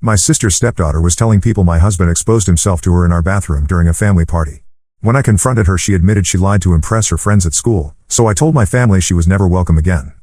My sister's stepdaughter was telling people my husband exposed himself to her in our bathroom during a family party. When I confronted her, she admitted she lied to impress her friends at school, so I told my family she was never welcome again.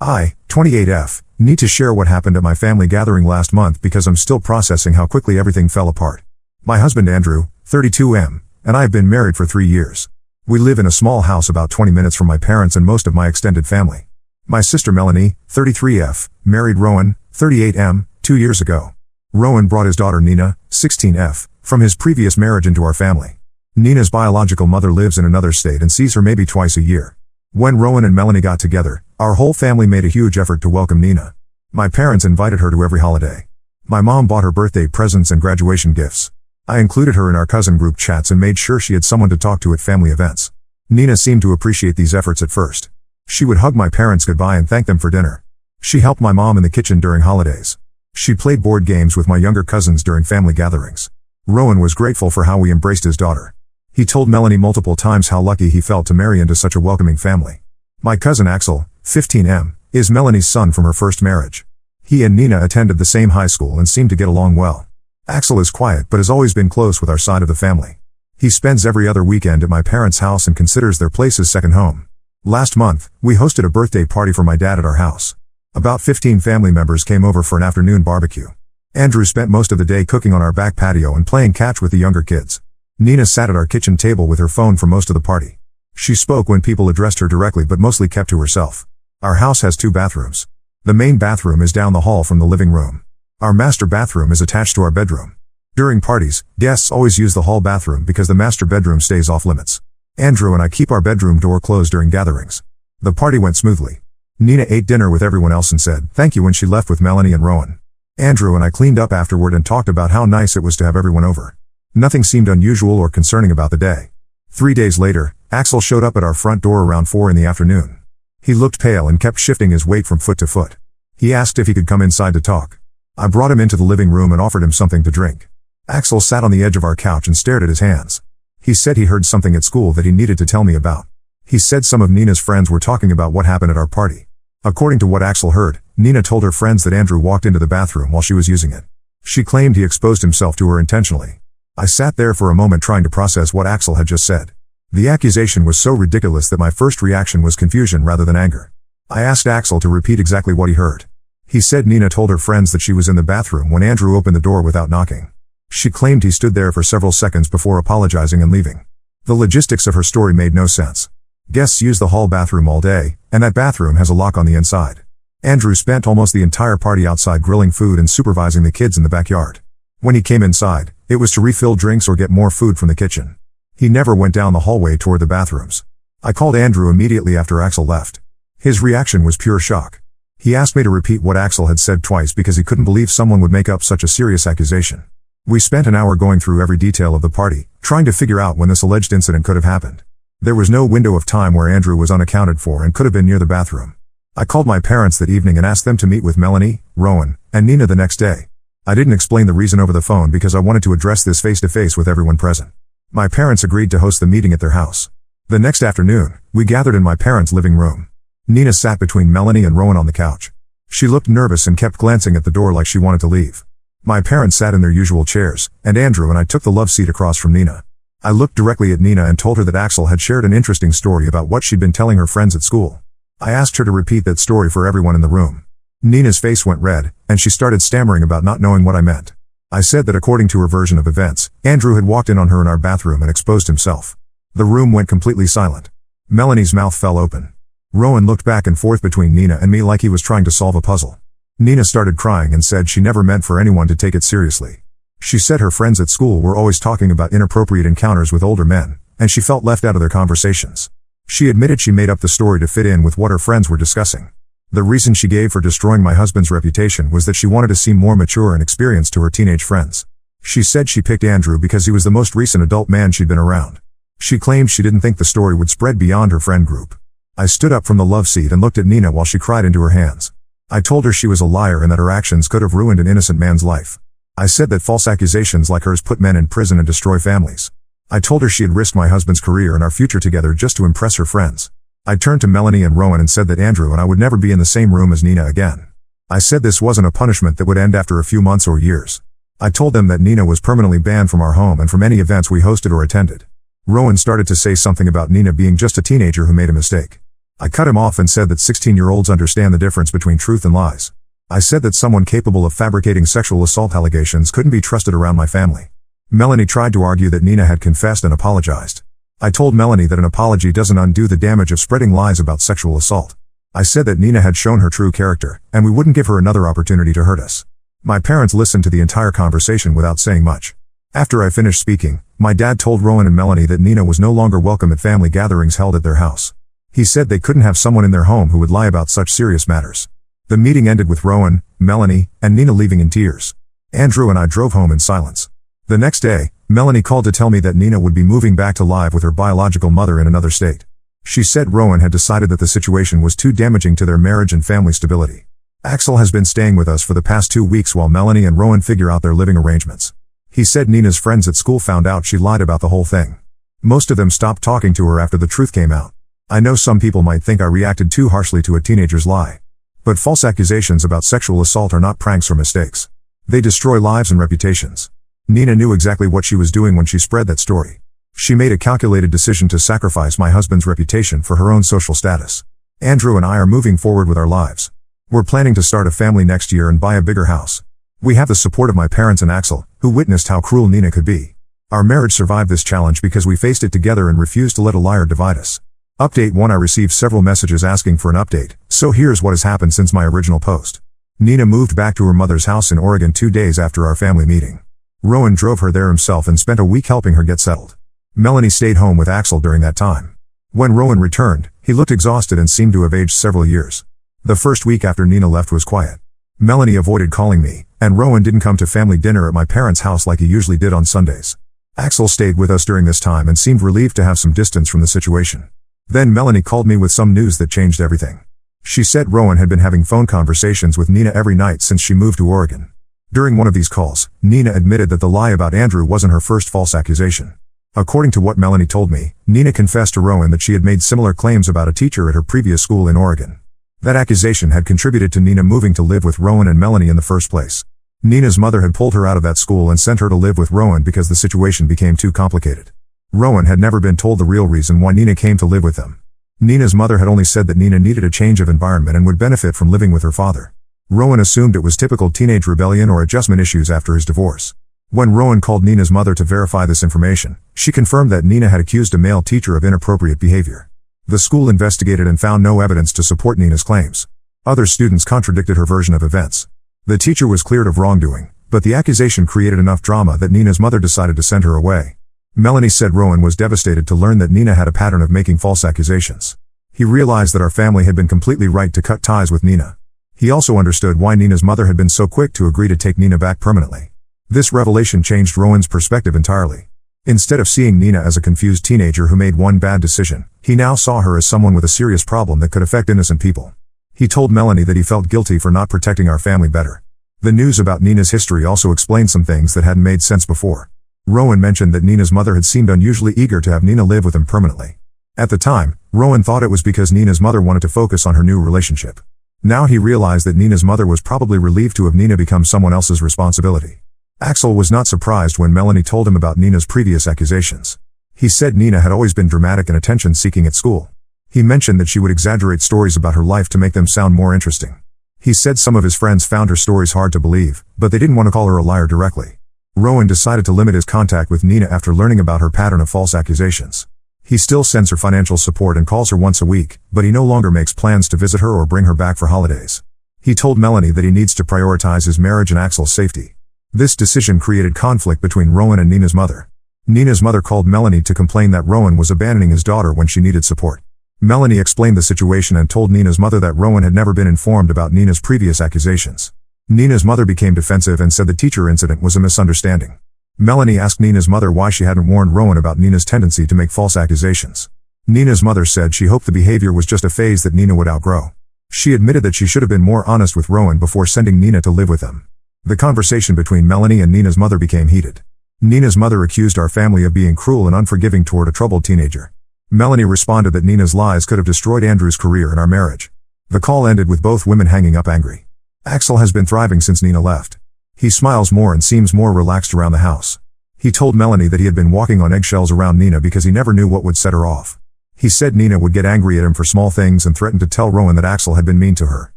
I, 28F, need to share what happened at my family gathering last month because I'm still processing how quickly everything fell apart. My husband Andrew, 32M, and I have been married for 3 years. We live in a small house about 20 minutes from my parents and most of my extended family. My sister Melanie, 33F, married Rowan, 38M, 2 years ago. Rowan brought his daughter Nina, 16F, from his previous marriage into our family. Nina's biological mother lives in another state and sees her maybe twice a year. When Rowan and Melanie got together, our whole family made a huge effort to welcome Nina. My parents invited her to every holiday. My mom bought her birthday presents and graduation gifts. I included her in our cousin group chats and made sure she had someone to talk to at family events. Nina seemed to appreciate these efforts at first. She would hug my parents goodbye and thank them for dinner. She helped my mom in the kitchen during holidays. She played board games with my younger cousins during family gatherings. Rowan was grateful for how we embraced his daughter. He told Melanie multiple times how lucky he felt to marry into such a welcoming family. My cousin Axel, 15M, is Melanie's son from her first marriage. He and Nina attended the same high school and seemed to get along well. Axel is quiet but has always been close with our side of the family. He spends every other weekend at my parents' house and considers their place his second home. Last month, we hosted a birthday party for my dad at our house. About 15 family members came over for an afternoon barbecue. Andrew spent most of the day cooking on our back patio and playing catch with the younger kids. Nina sat at our kitchen table with her phone for most of the party. She spoke when people addressed her directly but mostly kept to herself. Our house has 2 bathrooms. The main bathroom is down the hall from the living room. Our master bathroom is attached to our bedroom. During parties, guests always use the hall bathroom because the master bedroom stays off limits. Andrew and I keep our bedroom door closed during gatherings. The party went smoothly. Nina ate dinner with everyone else and said thank you when she left with Melanie and Rowan. Andrew and I cleaned up afterward and talked about how nice it was to have everyone over. Nothing seemed unusual or concerning about the day. 3 days later, Axel showed up at our front door around 4 in the afternoon. He looked pale and kept shifting his weight from foot to foot. He asked if he could come inside to talk. I brought him into the living room and offered him something to drink. Axel sat on the edge of our couch and stared at his hands. He said he heard something at school that he needed to tell me about. He said some of Nina's friends were talking about what happened at our party. According to what Axel heard, Nina told her friends that Andrew walked into the bathroom while she was using it. She claimed he exposed himself to her intentionally. I sat there for a moment trying to process what Axel had just said. The accusation was so ridiculous that my first reaction was confusion rather than anger. I asked Axel to repeat exactly what he heard. He said Nina told her friends that she was in the bathroom when Andrew opened the door without knocking. She claimed he stood there for several seconds before apologizing and leaving. The logistics of her story made no sense. Guests use the hall bathroom all day, and that bathroom has a lock on the inside. Andrew spent almost the entire party outside grilling food and supervising the kids in the backyard. When he came inside, it was to refill drinks or get more food from the kitchen. He never went down the hallway toward the bathrooms. I called Andrew immediately after Axel left. His reaction was pure shock. He asked me to repeat what Axel had said twice because he couldn't believe someone would make up such a serious accusation. We spent an hour going through every detail of the party, trying to figure out when this alleged incident could have happened. There was no window of time where Andrew was unaccounted for and could have been near the bathroom. I called my parents that evening and asked them to meet with Melanie, Rowan, and Nina the next day. I didn't explain the reason over the phone because I wanted to address this face-to-face with everyone present. My parents agreed to host the meeting at their house. The next afternoon, we gathered in my parents' living room. Nina sat between Melanie and Rowan on the couch. She looked nervous and kept glancing at the door like she wanted to leave. My parents sat in their usual chairs, and Andrew and I took the love seat across from Nina. I looked directly at Nina and told her that Axel had shared an interesting story about what she'd been telling her friends at school. I asked her to repeat that story for everyone in the room. Nina's face went red, and she started stammering about not knowing what I meant. I said that according to her version of events, Andrew had walked in on her in our bathroom and exposed himself. The room went completely silent. Melanie's mouth fell open. Rowan looked back and forth between Nina and me like he was trying to solve a puzzle. Nina started crying and said she never meant for anyone to take it seriously. She said her friends at school were always talking about inappropriate encounters with older men, and she felt left out of their conversations. She admitted she made up the story to fit in with what her friends were discussing. The reason she gave for destroying my husband's reputation was that she wanted to seem more mature and experienced to her teenage friends. She said she picked Andrew because he was the most recent adult man she'd been around. She claimed she didn't think the story would spread beyond her friend group. I stood up from the love seat and looked at Nina while she cried into her hands. I told her she was a liar and that her actions could have ruined an innocent man's life. I said that false accusations like hers put men in prison and destroy families. I told her she had risked my husband's career and our future together just to impress her friends. I turned to Melanie and Rowan and said that Andrew and I would never be in the same room as Nina again. I said this wasn't a punishment that would end after a few months or years. I told them that Nina was permanently banned from our home and from any events we hosted or attended. Rowan started to say something about Nina being just a teenager who made a mistake. I cut him off and said that 16-year-olds understand the difference between truth and lies. I said that someone capable of fabricating sexual assault allegations couldn't be trusted around my family. Melanie tried to argue that Nina had confessed and apologized. I told Melanie that an apology doesn't undo the damage of spreading lies about sexual assault. I said that Nina had shown her true character, and we wouldn't give her another opportunity to hurt us. My parents listened to the entire conversation without saying much. After I finished speaking, my dad told Rowan and Melanie that Nina was no longer welcome at family gatherings held at their house. He said they couldn't have someone in their home who would lie about such serious matters. The meeting ended with Rowan, Melanie, and Nina leaving in tears. Andrew and I drove home in silence. The next day, Melanie called to tell me that Nina would be moving back to live with her biological mother in another state. She said Rowan had decided that the situation was too damaging to their marriage and family stability. Axel has been staying with us for the past 2 weeks while Melanie and Rowan figure out their living arrangements. He said Nina's friends at school found out she lied about the whole thing. Most of them stopped talking to her after the truth came out. I know some people might think I reacted too harshly to a teenager's lie. But false accusations about sexual assault are not pranks or mistakes. They destroy lives and reputations. Nina knew exactly what she was doing when she spread that story. She made a calculated decision to sacrifice my husband's reputation for her own social status. Andrew and I are moving forward with our lives. We're planning to start a family next year and buy a bigger house. We have the support of my parents and Axel, who witnessed how cruel Nina could be. Our marriage survived this challenge because we faced it together and refused to let a liar divide us. Update 1. I received several messages asking for an update, so here's what has happened since my original post. Nina moved back to her mother's house in Oregon 2 days after our family meeting. Rowan drove her there himself and spent a week helping her get settled. Melanie stayed home with Axel during that time. When Rowan returned, he looked exhausted and seemed to have aged several years. The first week after Nina left was quiet. Melanie avoided calling me, and Rowan didn't come to family dinner at my parents' house like he usually did on Sundays. Axel stayed with us during this time and seemed relieved to have some distance from the situation. Then Melanie called me with some news that changed everything. She said Rowan had been having phone conversations with Nina every night since she moved to Oregon. During one of these calls, Nina admitted that the lie about Andrew wasn't her first false accusation. According to what Melanie told me, Nina confessed to Rowan that she had made similar claims about a teacher at her previous school in Oregon. That accusation had contributed to Nina moving to live with Rowan and Melanie in the first place. Nina's mother had pulled her out of that school and sent her to live with Rowan because the situation became too complicated. Rowan had never been told the real reason why Nina came to live with them. Nina's mother had only said that Nina needed a change of environment and would benefit from living with her father. Rowan assumed it was typical teenage rebellion or adjustment issues after his divorce. When Rowan called Nina's mother to verify this information, she confirmed that Nina had accused a male teacher of inappropriate behavior. The school investigated and found no evidence to support Nina's claims. Other students contradicted her version of events. The teacher was cleared of wrongdoing, but the accusation created enough drama that Nina's mother decided to send her away. Melanie said Rowan was devastated to learn that Nina had a pattern of making false accusations. He realized that our family had been completely right to cut ties with Nina. He also understood why Nina's mother had been so quick to agree to take Nina back permanently. This revelation changed Rowan's perspective entirely. Instead of seeing Nina as a confused teenager who made one bad decision, he now saw her as someone with a serious problem that could affect innocent people. He told Melanie that he felt guilty for not protecting our family better. The news about Nina's history also explained some things that hadn't made sense before. Rowan mentioned that Nina's mother had seemed unusually eager to have Nina live with him permanently. At the time, Rowan thought it was because Nina's mother wanted to focus on her new relationship. Now he realized that Nina's mother was probably relieved to have Nina become someone else's responsibility. Axel was not surprised when Melanie told him about Nina's previous accusations. He said Nina had always been dramatic and attention-seeking at school. He mentioned that she would exaggerate stories about her life to make them sound more interesting. He said some of his friends found her stories hard to believe, but they didn't want to call her a liar directly. Rowan decided to limit his contact with Nina after learning about her pattern of false accusations. He still sends her financial support and calls her once a week, but he no longer makes plans to visit her or bring her back for holidays. He told Melanie that he needs to prioritize his marriage and Axel's safety. This decision created conflict between Rowan and Nina's mother. Nina's mother called Melanie to complain that Rowan was abandoning his daughter when she needed support. Melanie explained the situation and told Nina's mother that Rowan had never been informed about Nina's previous accusations. Nina's mother became defensive and said the teacher incident was a misunderstanding. Melanie asked Nina's mother why she hadn't warned Rowan about Nina's tendency to make false accusations. Nina's mother said she hoped the behavior was just a phase that Nina would outgrow. She admitted that she should have been more honest with Rowan before sending Nina to live with them. The conversation between Melanie and Nina's mother became heated. Nina's mother accused our family of being cruel and unforgiving toward a troubled teenager. Melanie responded that Nina's lies could have destroyed Andrew's career and our marriage. The call ended with both women hanging up angry. Axel has been thriving since Nina left. He smiles more and seems more relaxed around the house. He told Melanie that he had been walking on eggshells around Nina because he never knew what would set her off. He said Nina would get angry at him for small things and threatened to tell Rowan that Axel had been mean to her.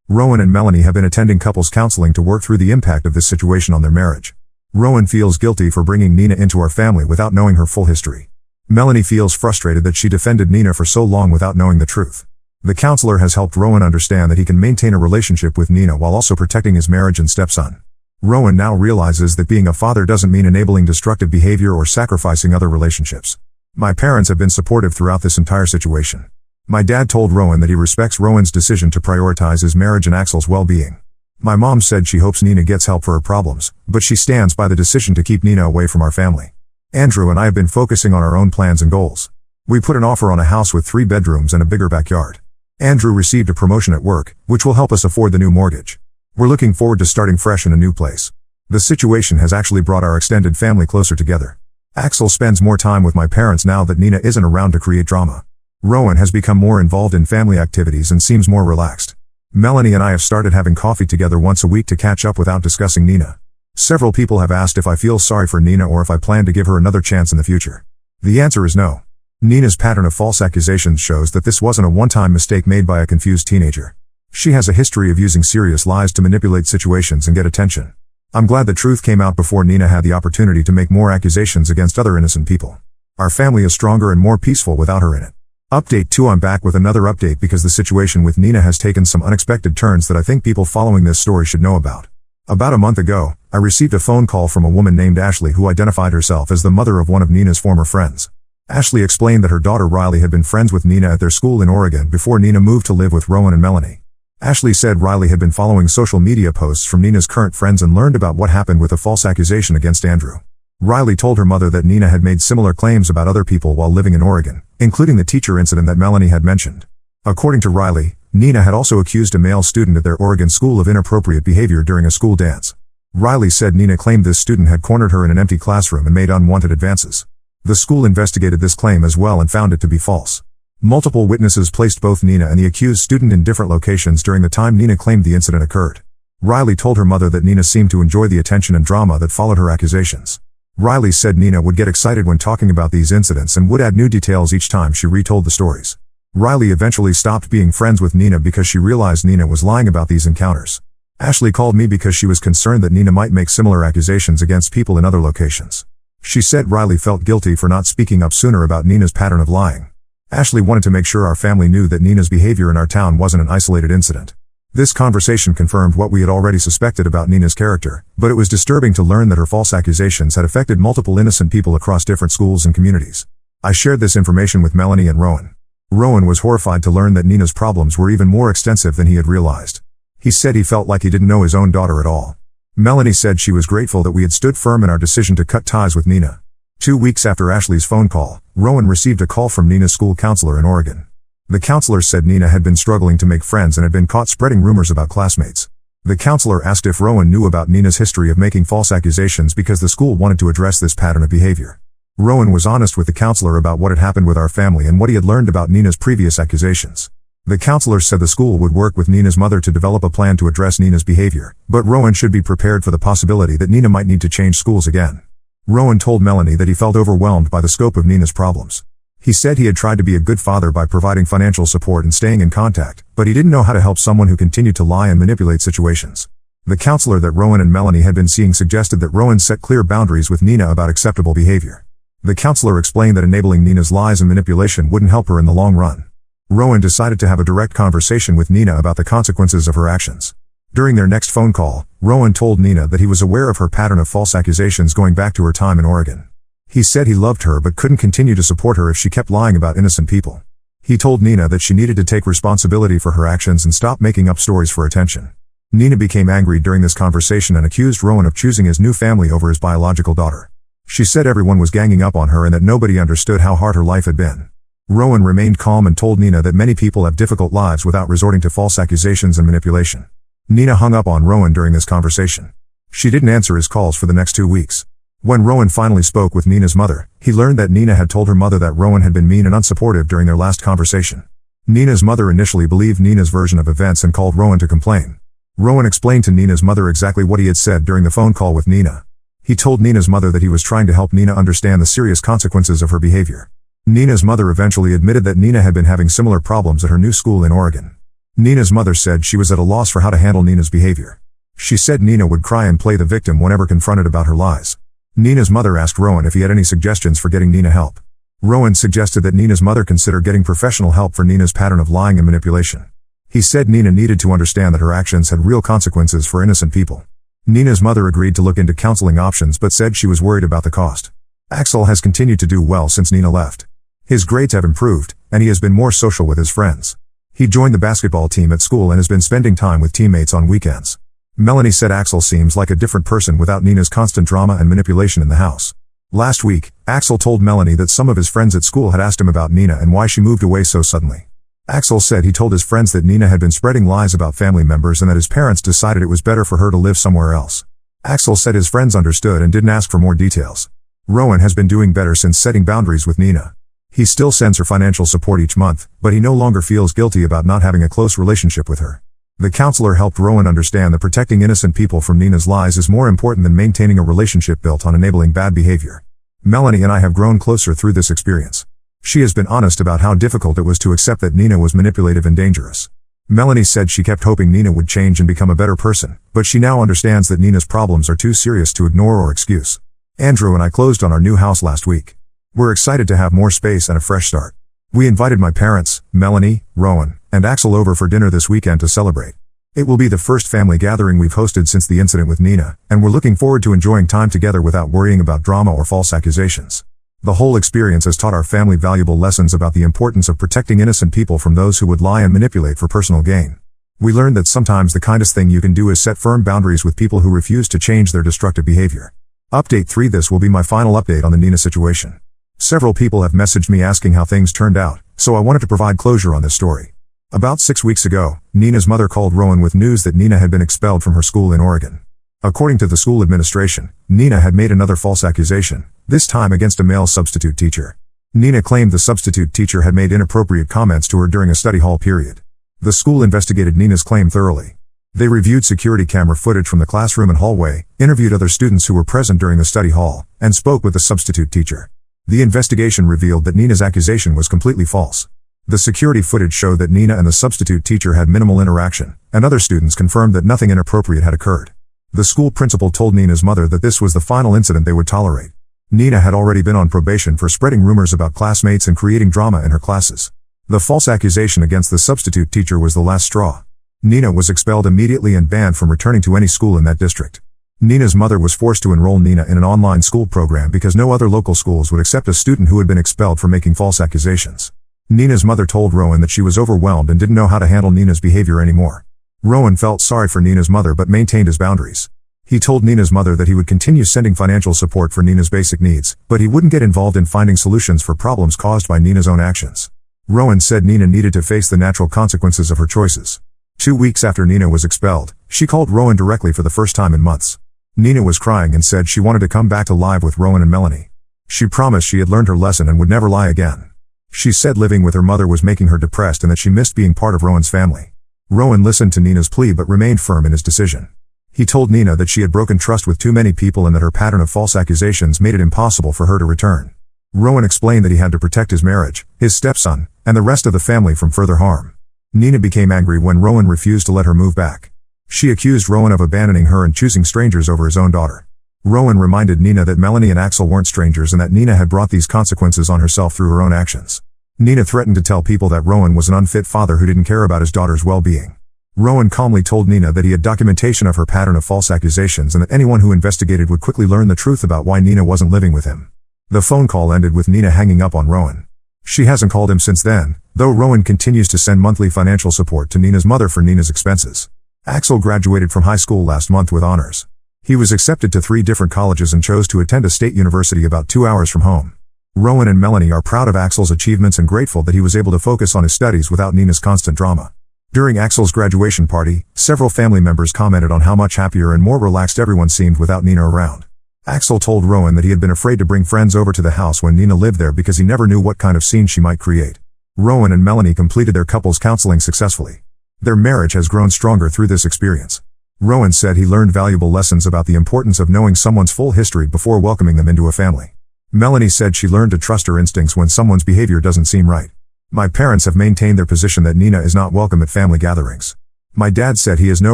Rowan and Melanie have been attending couples counseling to work through the impact of this situation on their marriage. Rowan feels guilty for bringing Nina into our family without knowing her full history. Melanie feels frustrated that she defended Nina for so long without knowing the truth. The counselor has helped Rowan understand that he can maintain a relationship with Nina while also protecting his marriage and stepson. Rowan now realizes that being a father doesn't mean enabling destructive behavior or sacrificing other relationships. My parents have been supportive throughout this entire situation. My dad told Rowan that he respects Rowan's decision to prioritize his marriage and Axel's well-being. My mom said she hopes Nina gets help for her problems, but she stands by the decision to keep Nina away from our family. Andrew and I have been focusing on our own plans and goals. We put an offer on a house with 3 bedrooms and a bigger backyard. Andrew received a promotion at work, which will help us afford the new mortgage. We're looking forward to starting fresh in a new place. The situation has actually brought our extended family closer together. Axel spends more time with my parents now that Nina isn't around to create drama. Rowan has become more involved in family activities and seems more relaxed. Melanie and I have started having coffee together once a week to catch up without discussing Nina. Several people have asked if I feel sorry for Nina or if I plan to give her another chance in the future. The answer is no. Nina's pattern of false accusations shows that this wasn't a one-time mistake made by a confused teenager. She has a history of using serious lies to manipulate situations and get attention. I'm glad the truth came out before Nina had the opportunity to make more accusations against other innocent people. Our family is stronger and more peaceful without her in it. Update 2. I'm back with another update because the situation with Nina has taken some unexpected turns that I think people following this story should know about. About a month ago, I received a phone call from a woman named Ashley who identified herself as the mother of one of Nina's former friends. Ashley explained that her daughter Riley had been friends with Nina at their school in Oregon before Nina moved to live with Rowan and Melanie. Ashley said Riley had been following social media posts from Nina's current friends and learned about what happened with a false accusation against Andrew. Riley told her mother that Nina had made similar claims about other people while living in Oregon, including the teacher incident that Melanie had mentioned. According to Riley, Nina had also accused a male student at their Oregon school of inappropriate behavior during a school dance. Riley said Nina claimed this student had cornered her in an empty classroom and made unwanted advances. The school investigated this claim as well and found it to be false. Multiple witnesses placed both Nina and the accused student in different locations during the time Nina claimed the incident occurred. Riley told her mother that Nina seemed to enjoy the attention and drama that followed her accusations. Riley said Nina would get excited when talking about these incidents and would add new details each time she retold the stories. Riley eventually stopped being friends with Nina because she realized Nina was lying about these encounters. Ashley called me because she was concerned that Nina might make similar accusations against people in other locations. She said Riley felt guilty for not speaking up sooner about Nina's pattern of lying. Ashley wanted to make sure our family knew that Nina's behavior in our town wasn't an isolated incident. This conversation confirmed what we had already suspected about Nina's character, but it was disturbing to learn that her false accusations had affected multiple innocent people across different schools and communities. I shared this information with Melanie and Rowan. Rowan was horrified to learn that Nina's problems were even more extensive than he had realized. He said he felt like he didn't know his own daughter at all. Melanie said she was grateful that we had stood firm in our decision to cut ties with Nina. 2 weeks after Ashley's phone call, Rowan received a call from Nina's school counselor in Oregon. The counselor said Nina had been struggling to make friends and had been caught spreading rumors about classmates. The counselor asked if Rowan knew about Nina's history of making false accusations because the school wanted to address this pattern of behavior. Rowan was honest with the counselor about what had happened with our family and what he had learned about Nina's previous accusations. The counselor said the school would work with Nina's mother to develop a plan to address Nina's behavior, but Rowan should be prepared for the possibility that Nina might need to change schools again. Rowan told Melanie that he felt overwhelmed by the scope of Nina's problems. He said he had tried to be a good father by providing financial support and staying in contact, but he didn't know how to help someone who continued to lie and manipulate situations. The counselor that Rowan and Melanie had been seeing suggested that Rowan set clear boundaries with Nina about acceptable behavior. The counselor explained that enabling Nina's lies and manipulation wouldn't help her in the long run. Rowan decided to have a direct conversation with Nina about the consequences of her actions. During their next phone call, Rowan told Nina that he was aware of her pattern of false accusations going back to her time in Oregon. He said he loved her but couldn't continue to support her if she kept lying about innocent people. He told Nina that she needed to take responsibility for her actions and stop making up stories for attention. Nina became angry during this conversation and accused Rowan of choosing his new family over his biological daughter. She said everyone was ganging up on her and that nobody understood how hard her life had been. Rowan remained calm and told Nina that many people have difficult lives without resorting to false accusations and manipulation. Nina hung up on Rowan during this conversation. She didn't answer his calls for the next 2 weeks. When Rowan finally spoke with Nina's mother, he learned that Nina had told her mother that Rowan had been mean and unsupportive during their last conversation. Nina's mother initially believed Nina's version of events and called Rowan to complain. Rowan explained to Nina's mother exactly what he had said during the phone call with Nina. He told Nina's mother that he was trying to help Nina understand the serious consequences of her behavior. Nina's mother eventually admitted that Nina had been having similar problems at her new school in Oregon. Nina's mother said she was at a loss for how to handle Nina's behavior. She said Nina would cry and play the victim whenever confronted about her lies. Nina's mother asked Rowan if he had any suggestions for getting Nina help. Rowan suggested that Nina's mother consider getting professional help for Nina's pattern of lying and manipulation. He said Nina needed to understand that her actions had real consequences for innocent people. Nina's mother agreed to look into counseling options but said she was worried about the cost. Axel has continued to do well since Nina left. His grades have improved, and he has been more social with his friends. He joined the basketball team at school and has been spending time with teammates on weekends. Melanie said Axel seems like a different person without Nina's constant drama and manipulation in the house. Last week, Axel told Melanie that some of his friends at school had asked him about Nina and why she moved away so suddenly. Axel said he told his friends that Nina had been spreading lies about family members and that his parents decided it was better for her to live somewhere else. Axel said his friends understood and didn't ask for more details. Rowan has been doing better since setting boundaries with Nina. He still sends her financial support each month, but he no longer feels guilty about not having a close relationship with her. The counselor helped Rowan understand that protecting innocent people from Nina's lies is more important than maintaining a relationship built on enabling bad behavior. Melanie and I have grown closer through this experience. She has been honest about how difficult it was to accept that Nina was manipulative and dangerous. Melanie said she kept hoping Nina would change and become a better person, but she now understands that Nina's problems are too serious to ignore or excuse. Andrew and I closed on our new house last week. We're excited to have more space and a fresh start. We invited my parents, Melanie, Rowan, and Axel over for dinner this weekend to celebrate. It will be the first family gathering we've hosted since the incident with Nina, and we're looking forward to enjoying time together without worrying about drama or false accusations. The whole experience has taught our family valuable lessons about the importance of protecting innocent people from those who would lie and manipulate for personal gain. We learned that sometimes the kindest thing you can do is set firm boundaries with people who refuse to change their destructive behavior. Update 3. This will be my final update on the Nina situation. Several people have messaged me asking how things turned out, so I wanted to provide closure on this story. About 6 weeks ago, Nina's mother called Rowan with news that Nina had been expelled from her school in Oregon. According to the school administration, Nina had made another false accusation, this time against a male substitute teacher. Nina claimed the substitute teacher had made inappropriate comments to her during a study hall period. The school investigated Nina's claim thoroughly. They reviewed security camera footage from the classroom and hallway, interviewed other students who were present during the study hall, and spoke with the substitute teacher. The investigation revealed that Nina's accusation was completely false. The security footage showed that Nina and the substitute teacher had minimal interaction, and other students confirmed that nothing inappropriate had occurred. The school principal told Nina's mother that this was the final incident they would tolerate. Nina had already been on probation for spreading rumors about classmates and creating drama in her classes. The false accusation against the substitute teacher was the last straw. Nina was expelled immediately and banned from returning to any school in that district. Nina's mother was forced to enroll Nina in an online school program because no other local schools would accept a student who had been expelled for making false accusations. Nina's mother told Rowan that she was overwhelmed and didn't know how to handle Nina's behavior anymore. Rowan felt sorry for Nina's mother but maintained his boundaries. He told Nina's mother that he would continue sending financial support for Nina's basic needs, but he wouldn't get involved in finding solutions for problems caused by Nina's own actions. Rowan said Nina needed to face the natural consequences of her choices. 2 weeks after Nina was expelled, she called Rowan directly for the first time in months. Nina was crying and said she wanted to come back to live with Rowan and Melanie. She promised she had learned her lesson and would never lie again. She said living with her mother was making her depressed and that she missed being part of Rowan's family. Rowan listened to Nina's plea but remained firm in his decision. He told Nina that she had broken trust with too many people and that her pattern of false accusations made it impossible for her to return. Rowan explained that he had to protect his marriage, his stepson, and the rest of the family from further harm. Nina became angry when Rowan refused to let her move back. She accused Rowan of abandoning her and choosing strangers over his own daughter. Rowan reminded Nina that Melanie and Axel weren't strangers and that Nina had brought these consequences on herself through her own actions. Nina threatened to tell people that Rowan was an unfit father who didn't care about his daughter's well-being. Rowan calmly told Nina that he had documentation of her pattern of false accusations and that anyone who investigated would quickly learn the truth about why Nina wasn't living with him. The phone call ended with Nina hanging up on Rowan. She hasn't called him since then, though Rowan continues to send monthly financial support to Nina's mother for Nina's expenses. Axel graduated from high school last month with honors. He was accepted to 3 different colleges and chose to attend a state university about 2 hours from home. Rowan and Melanie are proud of Axel's achievements and grateful that he was able to focus on his studies without Nina's constant drama. During Axel's graduation party, several family members commented on how much happier and more relaxed everyone seemed without Nina around. Axel told Rowan that he had been afraid to bring friends over to the house when Nina lived there because he never knew what kind of scene she might create. Rowan and Melanie completed their couples counseling successfully. Their marriage has grown stronger through this experience. Rowan said he learned valuable lessons about the importance of knowing someone's full history before welcoming them into a family. Melanie said she learned to trust her instincts when someone's behavior doesn't seem right. My parents have maintained their position that Nina is not welcome at family gatherings. My dad said he has no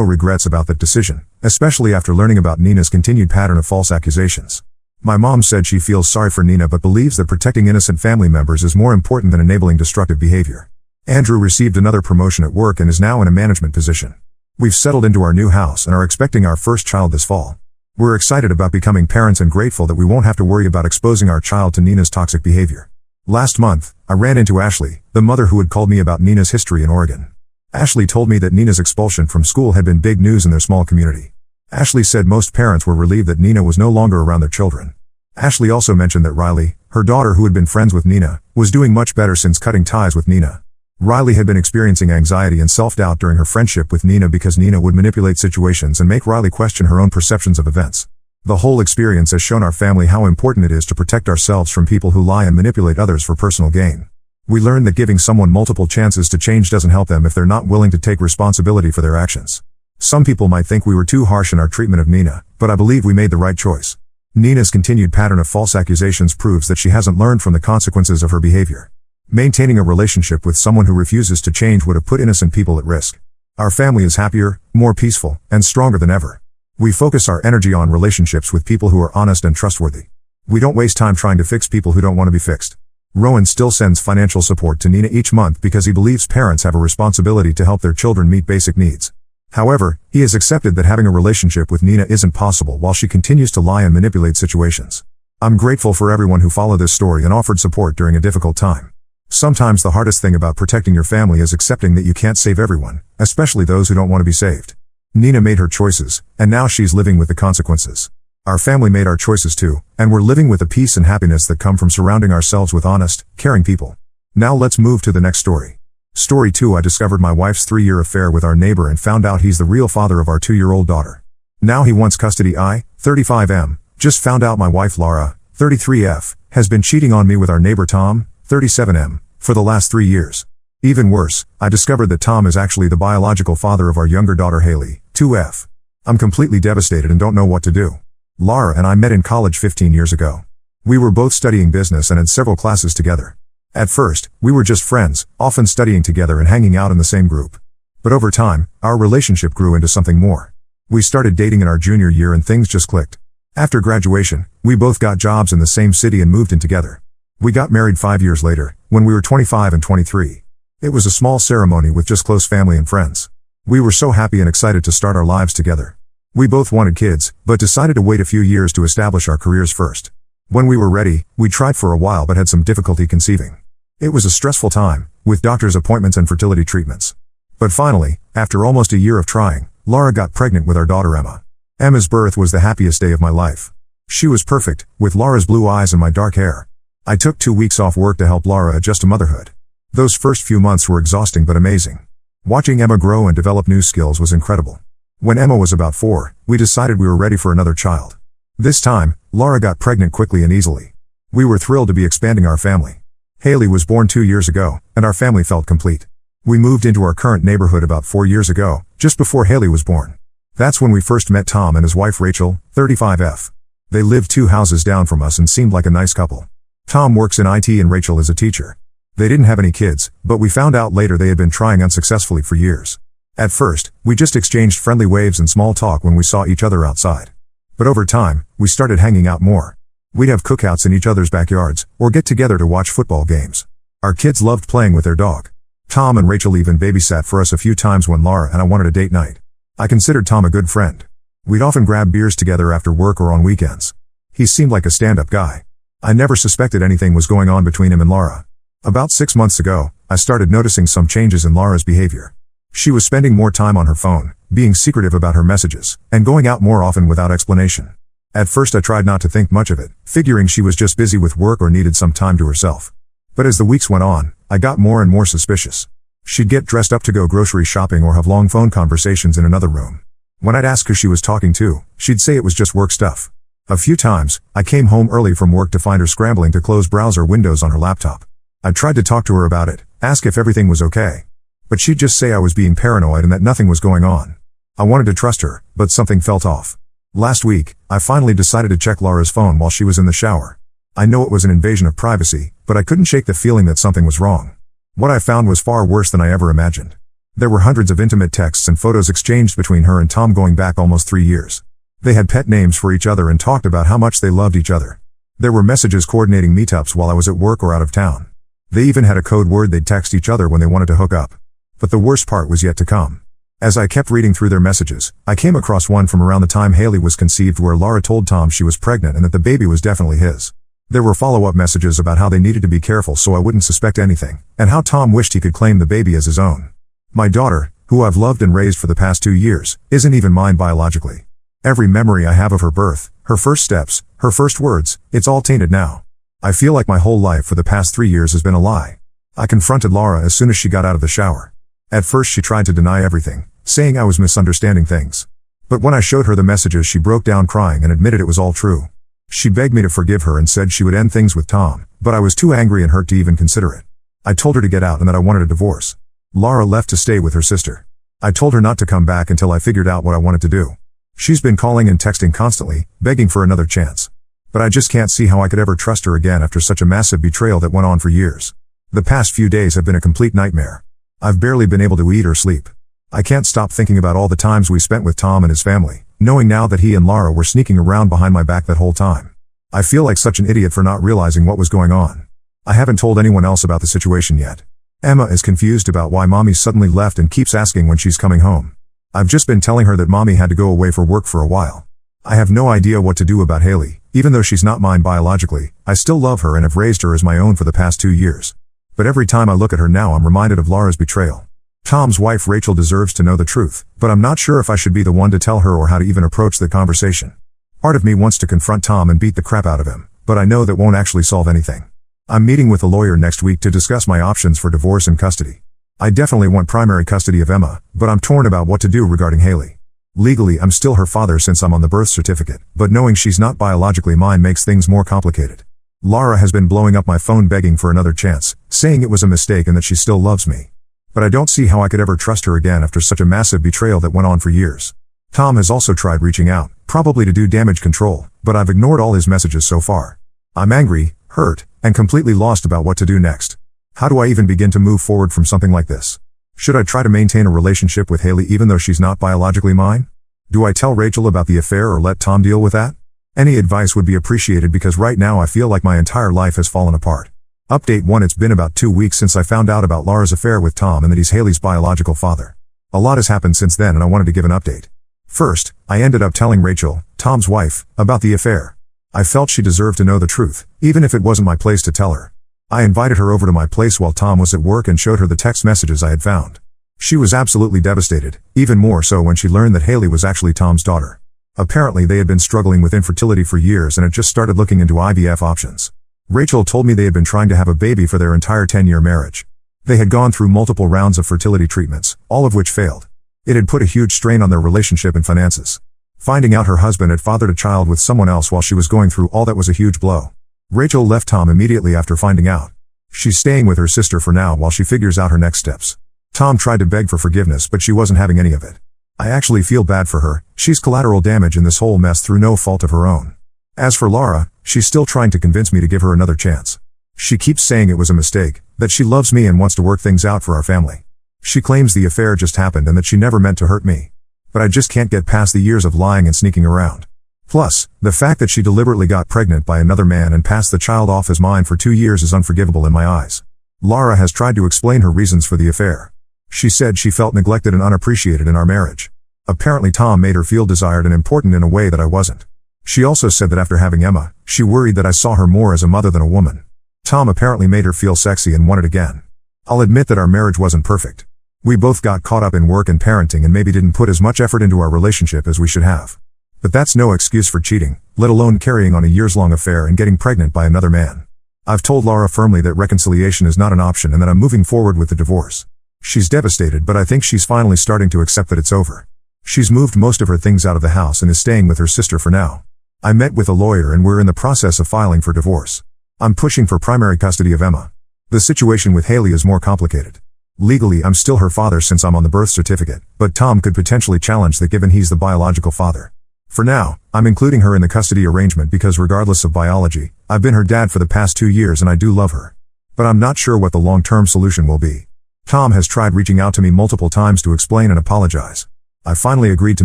regrets about that decision, especially after learning about Nina's continued pattern of false accusations. My mom said she feels sorry for Nina but believes that protecting innocent family members is more important than enabling destructive behavior. Andrew received another promotion at work and is now in a management position. We've settled into our new house and are expecting our first child this fall. We're excited about becoming parents and grateful that we won't have to worry about exposing our child to Nina's toxic behavior. Last month, I ran into Ashley, the mother who had called me about Nina's history in Oregon. Ashley told me that Nina's expulsion from school had been big news in their small community. Ashley said most parents were relieved that Nina was no longer around their children. Ashley also mentioned that Riley, her daughter who had been friends with Nina, was doing much better since cutting ties with Nina. Riley had been experiencing anxiety and self-doubt during her friendship with Nina because Nina would manipulate situations and make Riley question her own perceptions of events. The whole experience has shown our family how important it is to protect ourselves from people who lie and manipulate others for personal gain. We learned that giving someone multiple chances to change doesn't help them if they're not willing to take responsibility for their actions. Some people might think we were too harsh in our treatment of Nina, but I believe we made the right choice. Nina's continued pattern of false accusations proves that she hasn't learned from the consequences of her behavior. Maintaining a relationship with someone who refuses to change would have put innocent people at risk. Our family is happier, more peaceful, and stronger than ever. We focus our energy on relationships with people who are honest and trustworthy. We don't waste time trying to fix people who don't want to be fixed. Rowan still sends financial support to Nina each month because he believes parents have a responsibility to help their children meet basic needs. However, he has accepted that having a relationship with Nina isn't possible while she continues to lie and manipulate situations. I'm grateful for everyone who followed this story and offered support during a difficult time. Sometimes the hardest thing about protecting your family is accepting that you can't save everyone, especially those who don't want to be saved. Nina made her choices, and now she's living with the consequences. Our family made our choices too, and we're living with the peace and happiness that come from surrounding ourselves with honest, caring people. Now let's move to the next story. Story 2. I discovered my wife's 3-year affair with our neighbor and found out he's the real father of our 2-year-old daughter. Now he wants custody. I, 35M, just found out my wife Laura, 33F, has been cheating on me with our neighbor Tom, 37M, for the last 3 years. Even worse, I discovered that Tom is actually the biological father of our younger daughter Haley, 2F. I'm completely devastated and don't know what to do. Laura and I met in college 15 years ago. We were both studying business and had several classes together. At first, we were just friends, often studying together and hanging out in the same group. But over time, our relationship grew into something more. We started dating in our junior year and things just clicked. After graduation, we both got jobs in the same city and moved in together. We got married 5 years later, when we were 25 and 23. It was a small ceremony with just close family and friends. We were so happy and excited to start our lives together. We both wanted kids, but decided to wait a few years to establish our careers first. When we were ready, we tried for a while but had some difficulty conceiving. It was a stressful time, with doctor's appointments and fertility treatments. But finally, after almost a year of trying, Laura got pregnant with our daughter Emma. Emma's birth was the happiest day of my life. She was perfect, with Laura's blue eyes and my dark hair. I took 2 weeks off work to help Laura adjust to motherhood. Those first few months were exhausting but amazing. Watching Emma grow and develop new skills was incredible. When Emma was about 4, we decided we were ready for another child. This time, Laura got pregnant quickly and easily. We were thrilled to be expanding our family. Haley was born 2 years ago, and our family felt complete. We moved into our current neighborhood about 4 years ago, just before Haley was born. That's when we first met Tom and his wife Rachel, 35F. They lived 2 houses down from us and seemed like a nice couple. Tom works in IT and Rachel is a teacher. They didn't have any kids, but we found out later they had been trying unsuccessfully for years. At first, we just exchanged friendly waves and small talk when we saw each other outside. But over time, we started hanging out more. We'd have cookouts in each other's backyards, or get together to watch football games. Our kids loved playing with their dog. Tom and Rachel even babysat for us a few times when Laura and I wanted a date night. I considered Tom a good friend. We'd often grab beers together after work or on weekends. He seemed like a stand-up guy. I never suspected anything was going on between him and Laura. About 6 months ago, I started noticing some changes in Laura's behavior. She was spending more time on her phone, being secretive about her messages, and going out more often without explanation. At first I tried not to think much of it, figuring she was just busy with work or needed some time to herself. But as the weeks went on, I got more and more suspicious. She'd get dressed up to go grocery shopping or have long phone conversations in another room. When I'd ask who she was talking to, she'd say it was just work stuff. A few times, I came home early from work to find her scrambling to close browser windows on her laptop. I tried to talk to her about it, ask if everything was okay. But she'd just say I was being paranoid and that nothing was going on. I wanted to trust her, but something felt off. Last week, I finally decided to check Laura's phone while she was in the shower. I know it was an invasion of privacy, but I couldn't shake the feeling that something was wrong. What I found was far worse than I ever imagined. There were hundreds of intimate texts and photos exchanged between her and Tom going back almost 3 years. They had pet names for each other and talked about how much they loved each other. There were messages coordinating meetups while I was at work or out of town. They even had a code word they'd text each other when they wanted to hook up. But the worst part was yet to come. As I kept reading through their messages, I came across one from around the time Haley was conceived where Laura told Tom she was pregnant and that the baby was definitely his. There were follow-up messages about how they needed to be careful so I wouldn't suspect anything, and how Tom wished he could claim the baby as his own. My daughter, who I've loved and raised for the past 2 years, isn't even mine biologically. Every memory I have of her birth, her first steps, her first words, it's all tainted now. I feel like my whole life for the past 3 years has been a lie. I confronted Laura as soon as she got out of the shower. At first she tried to deny everything, saying I was misunderstanding things. But when I showed her the messages she broke down crying and admitted it was all true. She begged me to forgive her and said she would end things with Tom, but I was too angry and hurt to even consider it. I told her to get out and that I wanted a divorce. Laura left to stay with her sister. I told her not to come back until I figured out what I wanted to do. She's been calling and texting constantly, begging for another chance. But I just can't see how I could ever trust her again after such a massive betrayal that went on for years. The past few days have been a complete nightmare. I've barely been able to eat or sleep. I can't stop thinking about all the times we spent with Tom and his family, knowing now that he and Laura were sneaking around behind my back that whole time. I feel like such an idiot for not realizing what was going on. I haven't told anyone else about the situation yet. Emma is confused about why Mommy suddenly left and keeps asking when she's coming home. I've just been telling her that Mommy had to go away for work for a while. I have no idea what to do about Haley. Even though she's not mine biologically, I still love her and have raised her as my own for the past 2 years. But every time I look at her now I'm reminded of Laura's betrayal. Tom's wife Rachel deserves to know the truth, but I'm not sure if I should be the one to tell her or how to even approach the conversation. Part of me wants to confront Tom and beat the crap out of him, but I know that won't actually solve anything. I'm meeting with a lawyer next week to discuss my options for divorce and custody. I definitely want primary custody of Emma, but I'm torn about what to do regarding Haley. Legally I'm still her father since I'm on the birth certificate, but knowing she's not biologically mine makes things more complicated. Laura has been blowing up my phone begging for another chance, saying it was a mistake and that she still loves me. But I don't see how I could ever trust her again after such a massive betrayal that went on for years. Tom has also tried reaching out, probably to do damage control, but I've ignored all his messages so far. I'm angry, hurt, and completely lost about what to do next. How do I even begin to move forward from something like this? Should I try to maintain a relationship with Haley even though she's not biologically mine? Do I tell Rachel about the affair or let Tom deal with that? Any advice would be appreciated because right now I feel like my entire life has fallen apart. Update 1: It's been about 2 weeks since I found out about Laura's affair with Tom and that he's Haley's biological father. A lot has happened since then and I wanted to give an update. First, I ended up telling Rachel, Tom's wife, about the affair. I felt she deserved to know the truth, even if it wasn't my place to tell her. I invited her over to my place while Tom was at work and showed her the text messages I had found. She was absolutely devastated, even more so when she learned that Haley was actually Tom's daughter. Apparently they had been struggling with infertility for years and had just started looking into IVF options. Rachel told me they had been trying to have a baby for their entire 10-year marriage. They had gone through multiple rounds of fertility treatments, all of which failed. It had put a huge strain on their relationship and finances. Finding out her husband had fathered a child with someone else while she was going through all that was a huge blow. Rachel left Tom immediately after finding out. She's staying with her sister for now while she figures out her next steps. Tom tried to beg for forgiveness but she wasn't having any of it. I actually feel bad for her. She's collateral damage in this whole mess through no fault of her own. As for Laura, she's still trying to convince me to give her another chance. She keeps saying it was a mistake, that she loves me and wants to work things out for our family. She claims the affair just happened and that she never meant to hurt me. But I just can't get past the years of lying and sneaking around. Plus, the fact that she deliberately got pregnant by another man and passed the child off as mine for 2 years is unforgivable in my eyes. Laura has tried to explain her reasons for the affair. She said she felt neglected and unappreciated in our marriage. Apparently Tom made her feel desired and important in a way that I wasn't. She also said that after having Emma, she worried that I saw her more as a mother than a woman. Tom apparently made her feel sexy and wanted again. I'll admit that our marriage wasn't perfect. We both got caught up in work and parenting and maybe didn't put as much effort into our relationship as we should have. But that's no excuse for cheating, let alone carrying on a years-long affair and getting pregnant by another man. I've told Laura firmly that reconciliation is not an option and that I'm moving forward with the divorce. She's devastated, but I think she's finally starting to accept that it's over. She's moved most of her things out of the house and is staying with her sister for now. I met with a lawyer and we're in the process of filing for divorce. I'm pushing for primary custody of Emma. The situation with Haley is more complicated. Legally, I'm still her father since I'm on the birth certificate, but Tom could potentially challenge that given he's the biological father. For now, I'm including her in the custody arrangement because regardless of biology, I've been her dad for the past 2 years and I do love her. But I'm not sure what the long-term solution will be. Tom has tried reaching out to me multiple times to explain and apologize. I finally agreed to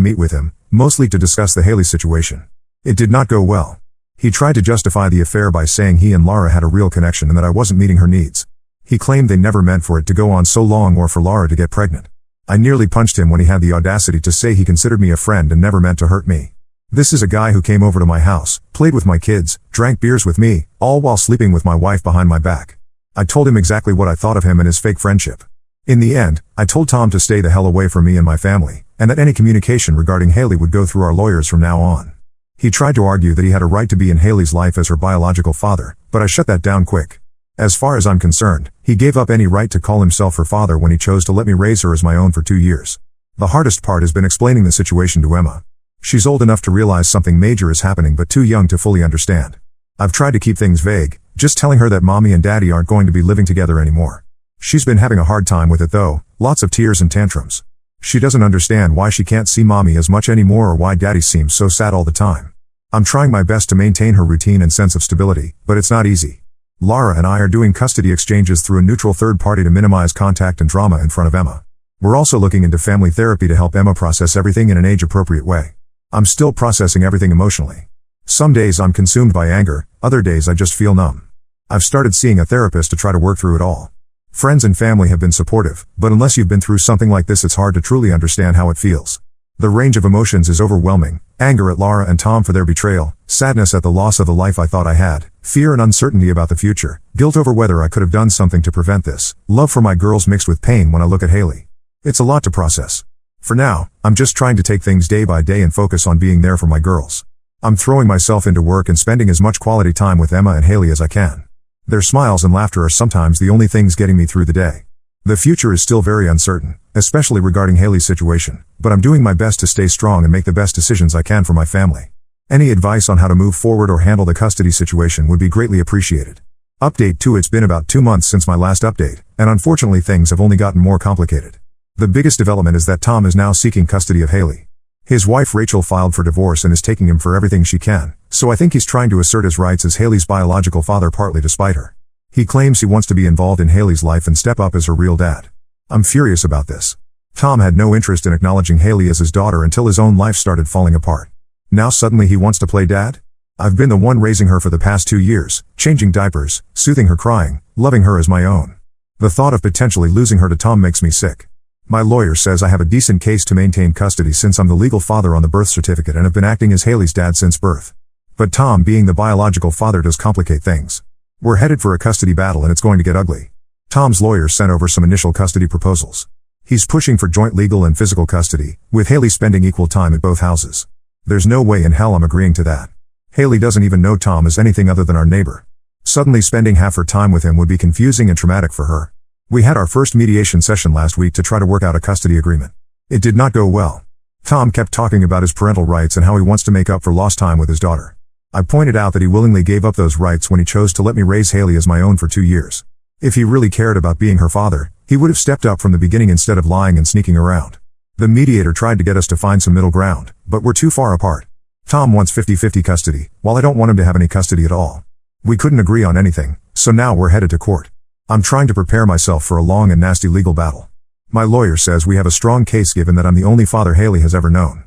meet with him, mostly to discuss the Haley situation. It did not go well. He tried to justify the affair by saying he and Laura had a real connection and that I wasn't meeting her needs. He claimed they never meant for it to go on so long or for Laura to get pregnant. I nearly punched him when he had the audacity to say he considered me a friend and never meant to hurt me. This is a guy who came over to my house, played with my kids, drank beers with me, all while sleeping with my wife behind my back. I told him exactly what I thought of him and his fake friendship. In the end, I told Tom to stay the hell away from me and my family, and that any communication regarding Haley would go through our lawyers from now on. He tried to argue that he had a right to be in Haley's life as her biological father, but I shut that down quick. As far as I'm concerned, he gave up any right to call himself her father when he chose to let me raise her as my own for 2 years. The hardest part has been explaining the situation to Emma. She's old enough to realize something major is happening but too young to fully understand. I've tried to keep things vague, just telling her that mommy and daddy aren't going to be living together anymore. She's been having a hard time with it though, lots of tears and tantrums. She doesn't understand why she can't see mommy as much anymore or why daddy seems so sad all the time. I'm trying my best to maintain her routine and sense of stability, but it's not easy. Laura and I are doing custody exchanges through a neutral third party to minimize contact and drama in front of Emma. We're also looking into family therapy to help Emma process everything in an age-appropriate way. I'm still processing everything emotionally. Some days I'm consumed by anger, other days I just feel numb. I've started seeing a therapist to try to work through it all. Friends and family have been supportive, but unless you've been through something like this it's hard to truly understand how it feels. The range of emotions is overwhelming: anger at Laura and Tom for their betrayal, sadness at the loss of the life I thought I had, fear and uncertainty about the future, guilt over whether I could have done something to prevent this, love for my girls mixed with pain when I look at Haley. It's a lot to process. For now, I'm just trying to take things day by day and focus on being there for my girls. I'm throwing myself into work and spending as much quality time with Emma and Haley as I can. Their smiles and laughter are sometimes the only things getting me through the day. The future is still very uncertain, especially regarding Haley's situation, but I'm doing my best to stay strong and make the best decisions I can for my family. Any advice on how to move forward or handle the custody situation would be greatly appreciated. Update 2: It's been about 2 months since my last update, and unfortunately things have only gotten more complicated. The biggest development is that Tom is now seeking custody of Haley. His wife Rachel filed for divorce and is taking him for everything she can, so I think he's trying to assert his rights as Haley's biological father partly to spite her. He claims he wants to be involved in Haley's life and step up as her real dad. I'm furious about this. Tom had no interest in acknowledging Haley as his daughter until his own life started falling apart. Now suddenly he wants to play dad? I've been the one raising her for the past 2 years, changing diapers, soothing her crying, loving her as my own. The thought of potentially losing her to Tom makes me sick. My lawyer says I have a decent case to maintain custody since I'm the legal father on the birth certificate and have been acting as Haley's dad since birth. But Tom being the biological father does complicate things. We're headed for a custody battle and it's going to get ugly. Tom's lawyer sent over some initial custody proposals. He's pushing for joint legal and physical custody, with Haley spending equal time at both houses. There's no way in hell I'm agreeing to that. Haley doesn't even know Tom as anything other than our neighbor. Suddenly spending half her time with him would be confusing and traumatic for her. We had our first mediation session last week to try to work out a custody agreement. It did not go well. Tom kept talking about his parental rights and how he wants to make up for lost time with his daughter. I pointed out that he willingly gave up those rights when he chose to let me raise Haley as my own for 2 years. If he really cared about being her father, he would have stepped up from the beginning instead of lying and sneaking around. The mediator tried to get us to find some middle ground, but we're too far apart. Tom wants 50-50 custody, while I don't want him to have any custody at all. We couldn't agree on anything, so now we're headed to court. I'm trying to prepare myself for a long and nasty legal battle. My lawyer says we have a strong case given that I'm the only father Haley has ever known.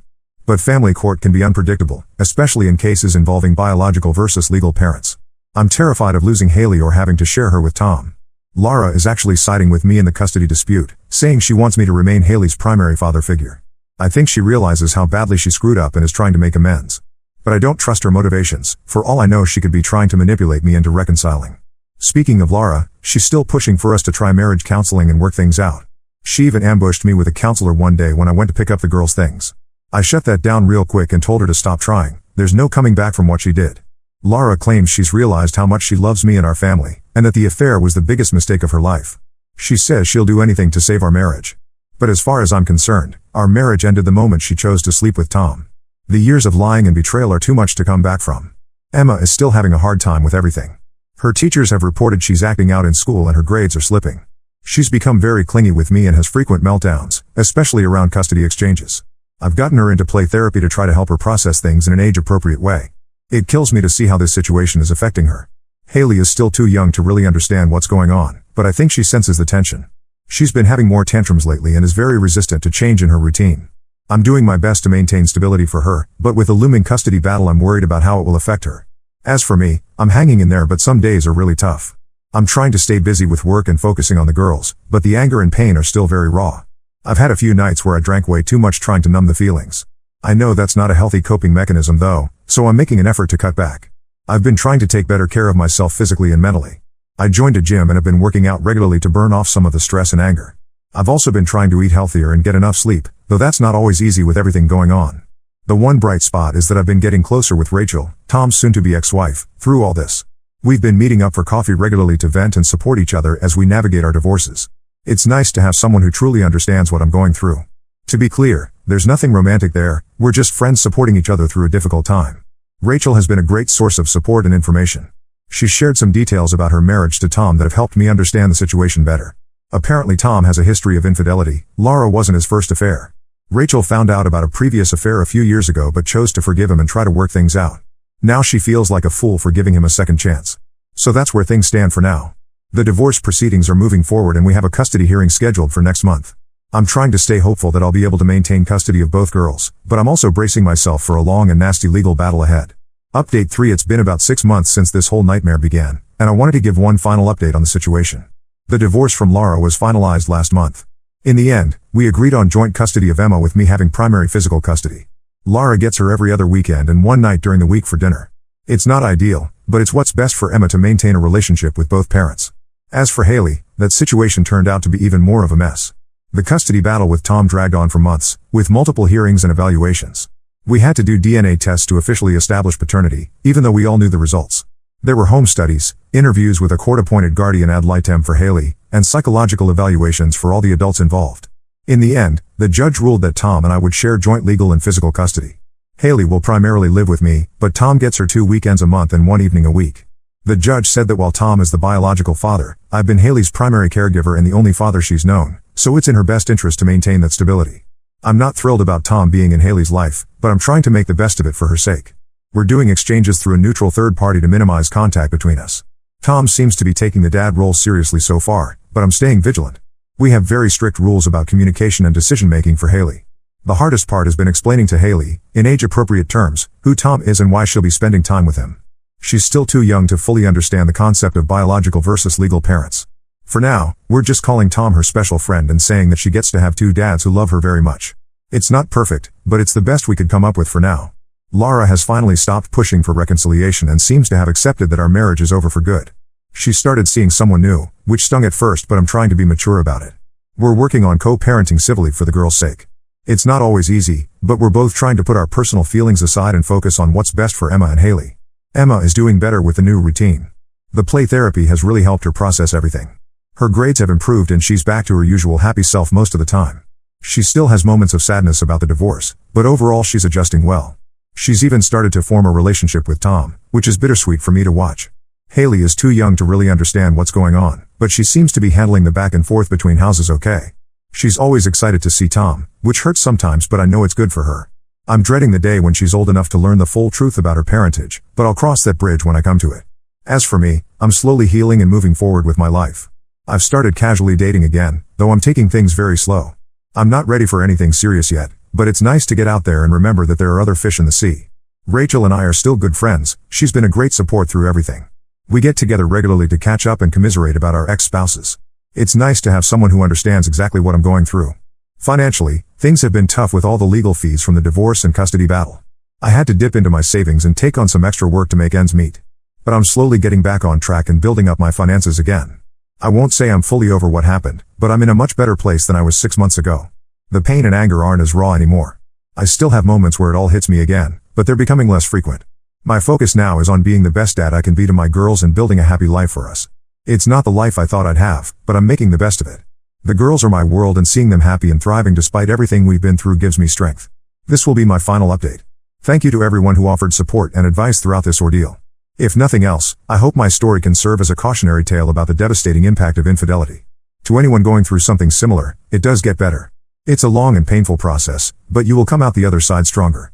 But family court can be unpredictable, especially in cases involving biological versus legal parents. I'm terrified of losing Haley or having to share her with Tom. Laura is actually siding with me in the custody dispute, saying she wants me to remain Haley's primary father figure. I think she realizes how badly she screwed up and is trying to make amends. But I don't trust her motivations. For all I know, she could be trying to manipulate me into reconciling. Speaking of Laura, she's still pushing for us to try marriage counseling and work things out. She even ambushed me with a counselor one day when I went to pick up the girls' things. I shut that down real quick and told her to stop trying. There's no coming back from what she did. Laura claims she's realized how much she loves me and our family, and that the affair was the biggest mistake of her life. She says she'll do anything to save our marriage. But as far as I'm concerned, our marriage ended the moment she chose to sleep with Tom. The years of lying and betrayal are too much to come back from. Emma is still having a hard time with everything. Her teachers have reported she's acting out in school and her grades are slipping. She's become very clingy with me and has frequent meltdowns, especially around custody exchanges. I've gotten her into play therapy to try to help her process things in an age-appropriate way. It kills me to see how this situation is affecting her. Haley is still too young to really understand what's going on, but I think she senses the tension. She's been having more tantrums lately and is very resistant to change in her routine. I'm doing my best to maintain stability for her, but with the looming custody battle I'm worried about how it will affect her. As for me, I'm hanging in there, but some days are really tough. I'm trying to stay busy with work and focusing on the girls, but the anger and pain are still very raw. I've had a few nights where I drank way too much trying to numb the feelings. I know that's not a healthy coping mechanism though, so I'm making an effort to cut back. I've been trying to take better care of myself physically and mentally. I joined a gym and have been working out regularly to burn off some of the stress and anger. I've also been trying to eat healthier and get enough sleep, though that's not always easy with everything going on. The one bright spot is that I've been getting closer with Rachel, Tom's soon-to-be ex-wife, through all this. We've been meeting up for coffee regularly to vent and support each other as we navigate our divorces. It's nice to have someone who truly understands what I'm going through. To be clear, there's nothing romantic there, we're just friends supporting each other through a difficult time. Rachel has been a great source of support and information. She's shared some details about her marriage to Tom that have helped me understand the situation better. Apparently Tom has a history of infidelity. Laura wasn't his first affair. Rachel found out about a previous affair a few years ago but chose to forgive him and try to work things out. Now she feels like a fool for giving him a second chance. So that's where things stand for now. The divorce proceedings are moving forward and we have a custody hearing scheduled for next month. I'm trying to stay hopeful that I'll be able to maintain custody of both girls, but I'm also bracing myself for a long and nasty legal battle ahead. Update 3: It's been about 6 months since this whole nightmare began, and I wanted to give one final update on the situation. The divorce from Laura was finalized last month. In the end, we agreed on joint custody of Emma with me having primary physical custody. Laura gets her every other weekend and one night during the week for dinner. It's not ideal, but it's what's best for Emma to maintain a relationship with both parents. As for Haley, that situation turned out to be even more of a mess. The custody battle with Tom dragged on for months, with multiple hearings and evaluations. We had to do DNA tests to officially establish paternity, even though we all knew the results. There were home studies, interviews with a court-appointed guardian ad litem for Haley, and psychological evaluations for all the adults involved. In the end, the judge ruled that Tom and I would share joint legal and physical custody. Haley will primarily live with me, but Tom gets her 2 weekends a month and 1 evening a week. The judge said that while Tom is the biological father, I've been Haley's primary caregiver and the only father she's known, so it's in her best interest to maintain that stability. I'm not thrilled about Tom being in Haley's life, but I'm trying to make the best of it for her sake. We're doing exchanges through a neutral third party to minimize contact between us. Tom seems to be taking the dad role seriously so far, but I'm staying vigilant. We have very strict rules about communication and decision-making for Haley. The hardest part has been explaining to Haley, in age-appropriate terms, who Tom is and why she'll be spending time with him. She's still too young to fully understand the concept of biological versus legal parents. For now, we're just calling Tom her special friend and saying that she gets to have 2 dads who love her very much. It's not perfect, but it's the best we could come up with for now. Laura has finally stopped pushing for reconciliation and seems to have accepted that our marriage is over for good. She started seeing someone new, which stung at first, but I'm trying to be mature about it. We're working on co-parenting civilly for the girl's sake. It's not always easy, but we're both trying to put our personal feelings aside and focus on what's best for Emma and Haley. Emma is doing better with the new routine. The play therapy has really helped her process everything. Her grades have improved and she's back to her usual happy self most of the time. She still has moments of sadness about the divorce, but overall she's adjusting well. She's even started to form a relationship with Tom, which is bittersweet for me to watch. Haley is too young to really understand what's going on, but she seems to be handling the back and forth between houses okay. She's always excited to see Tom, which hurts sometimes, but I know it's good for her. I'm dreading the day when she's old enough to learn the full truth about her parentage, but I'll cross that bridge when I come to it. As for me, I'm slowly healing and moving forward with my life. I've started casually dating again, though I'm taking things very slow. I'm not ready for anything serious yet, but it's nice to get out there and remember that there are other fish in the sea. Rachel and I are still good friends. She's been a great support through everything. We get together regularly to catch up and commiserate about our ex-spouses. It's nice to have someone who understands exactly what I'm going through. Financially, things have been tough with all the legal fees from the divorce and custody battle. I had to dip into my savings and take on some extra work to make ends meet. But I'm slowly getting back on track and building up my finances again. I won't say I'm fully over what happened, but I'm in a much better place than I was 6 months ago. The pain and anger aren't as raw anymore. I still have moments where it all hits me again, but they're becoming less frequent. My focus now is on being the best dad I can be to my girls and building a happy life for us. It's not the life I thought I'd have, but I'm making the best of it. The girls are my world and seeing them happy and thriving despite everything we've been through gives me strength. This will be my final update. Thank you to everyone who offered support and advice throughout this ordeal. If nothing else, I hope my story can serve as a cautionary tale about the devastating impact of infidelity. To anyone going through something similar, it does get better. It's a long and painful process, but you will come out the other side stronger.